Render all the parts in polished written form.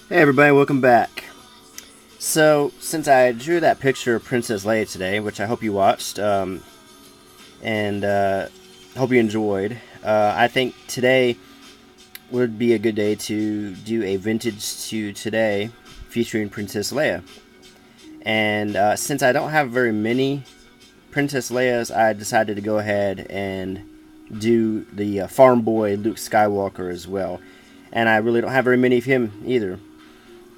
Hey everybody, welcome back. So, since I drew that picture of Princess Leia today, which I hope you watched, and hope you enjoyed, I think today would be a good day to do a vintage to today featuring Princess Leia. And since I don't have very many Princess Leias, I decided to go ahead and do the farm boy Luke Skywalker as well. And I really don't have very many of him either.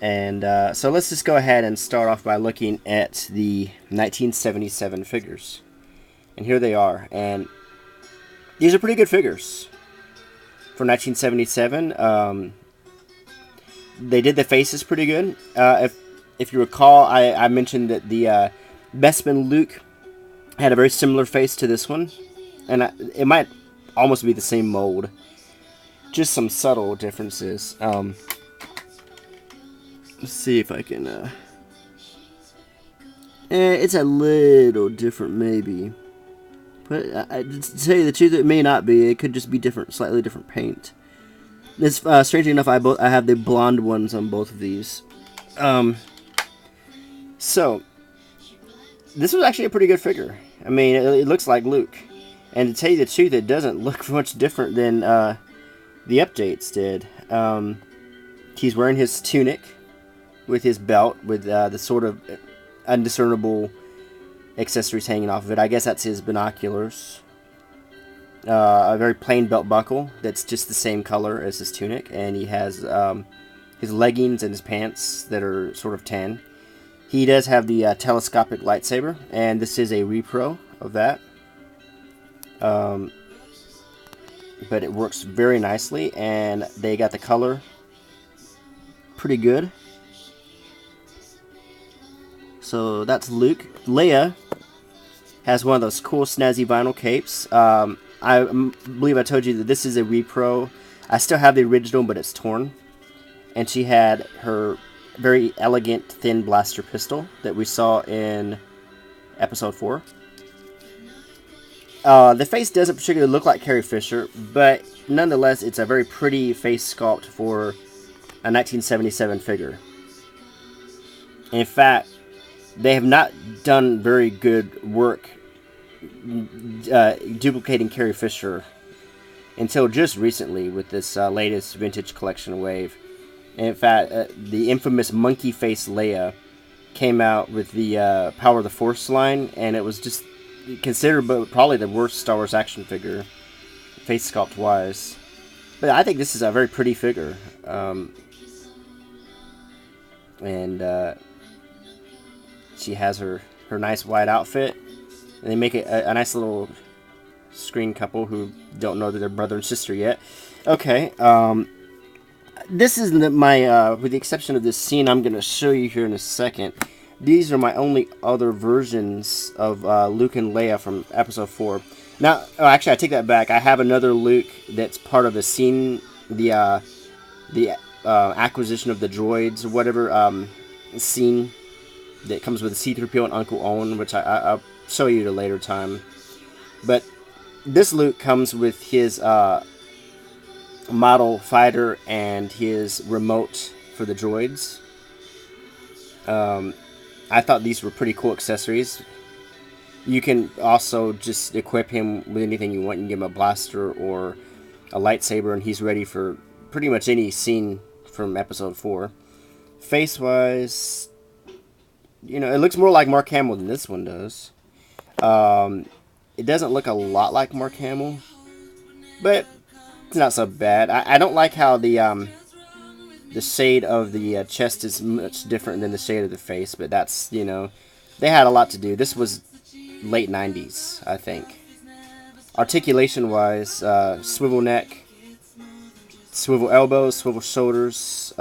And so let's just go ahead and start off by looking at the 1977 figures. And here they are. And these are pretty good figures for 1977. They did the faces pretty good. If you recall, I mentioned that the Bespin Luke had a very similar face to this one. And it might almost be the same mold. Just some subtle differences. Let's see if I can, it's a little different, maybe. But to tell you the truth, it may not be. It could just be different, slightly different paint. It's, strangely enough, I have the blonde ones on both of these. So, this was actually a pretty good figure. I mean, it looks like Luke. And to tell you the truth, it doesn't look much different than the updates did. He's wearing his tunic with his belt, with the sort of undiscernible accessories hanging off of it. I guess that's his binoculars. A very plain belt buckle that's just the same color as his tunic, and he has his leggings and his pants that are sort of tan. He does have the telescopic lightsaber, and this is a repro of that. But it works very nicely, and they got the color pretty good. So that's Luke. Leia has one of those cool snazzy vinyl capes. I believe I told you that this is a repro. I still have the original, but it's torn. And she had her very elegant thin blaster pistol that we saw in episode 4. The face doesn't particularly look like Carrie Fisher, but nonetheless, it's a very pretty face sculpt for a 1977 figure. In fact, they have not done very good work duplicating Carrie Fisher until just recently with this latest vintage collection wave. In fact, the infamous monkey face Leia came out with the Power of the Force line, and it was just considered probably the worst Star Wars action figure, face sculpt wise. But I think this is a very pretty figure. She has her nice white outfit, and they make it a nice little screen couple who don't know that they're brother and sister yet. Okay, this is my, with the exception of this scene I'm going to show you here in a second, these are my only other versions of Luke and Leia from Episode 4. Now, actually, I take that back. I have another Luke that's part of the scene, the acquisition of the droids, or whatever scene that comes with C-3PO and Uncle Owen, which I'll show you at a later time. But this Luke comes with his model fighter and his remote for the droids. I thought these were pretty cool accessories. You can also just equip him with anything you want. You can give him a blaster or a lightsaber, and he's ready for pretty much any scene from Episode 4. Face-wise, you know, it looks more like Mark Hamill than this one does. It doesn't look a lot like Mark Hamill, but it's not so bad. I don't like how the shade of the chest is much different than the shade of the face, but that's, you know, they had a lot to do. This was late 90s, I think. Articulation-wise, swivel neck, swivel elbows, swivel shoulders,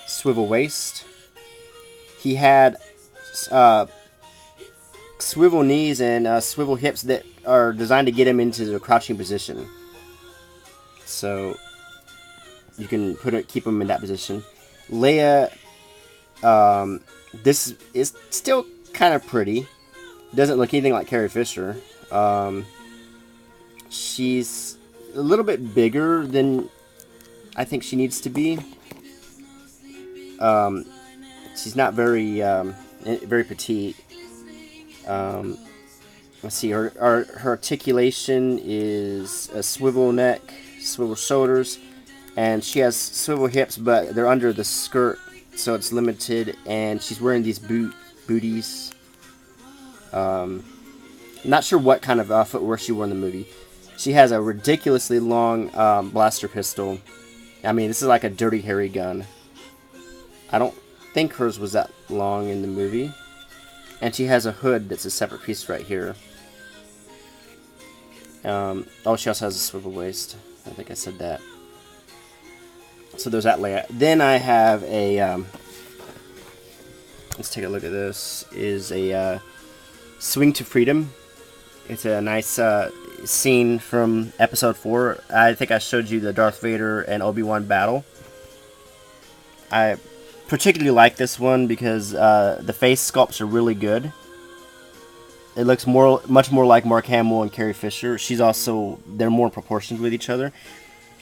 swivel waist. He had swivel knees and swivel hips that are designed to get him into the crouching position. So you can keep him in that position. Leia, this is still kind of pretty. Doesn't look anything like Carrie Fisher. She's a little bit bigger than I think she needs to be. She's not very very petite. Let's see, her articulation is a swivel neck, swivel shoulders, and she has swivel hips, but they're under the skirt, so it's limited. And she's wearing these booties. Not sure what kind of footwear she wore in the movie. She has a ridiculously long blaster pistol. I mean, this is like a Dirty Harry gun. I don't think hers was that long in the movie. And she has a hood that's a separate piece right here. Oh, she also has a swivel waist. I think I said that. So there's that Leia. Then I have a... let's take a look at this. Is a Swing to Freedom. It's a nice scene from Episode 4. I think I showed you the Darth Vader and Obi-Wan battle. I particularly like this one because the face sculpts are really good. It looks much more like Mark Hamill and Carrie Fisher. They're more in proportions with each other.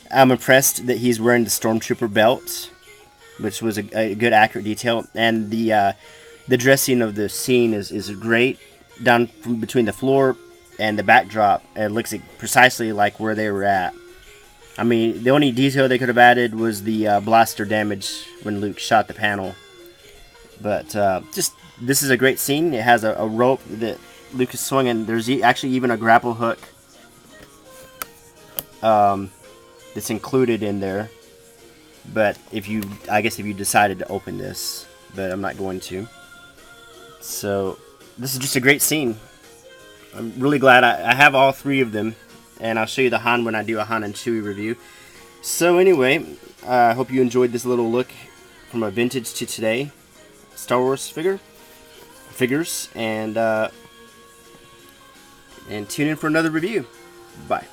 I'm impressed that he's wearing the Stormtrooper belt, which was a good, accurate detail. And the dressing of the scene is great. Down from between the floor and the backdrop, it looks precisely like where they were at. I mean, the only detail they could have added was the blaster damage when Luke shot the panel. But this is a great scene. It has a rope that Luke is swinging. There's actually even a grapple hook that's included in there. But I guess if you decided to open this, but I'm not going to. So this is just a great scene. I'm really glad I have all three of them, and I'll show you the Han when I do a Han and Chewie review. So anyway, I hope you enjoyed this little look from a vintage to today Star Wars figures, and tune in for another review. Bye.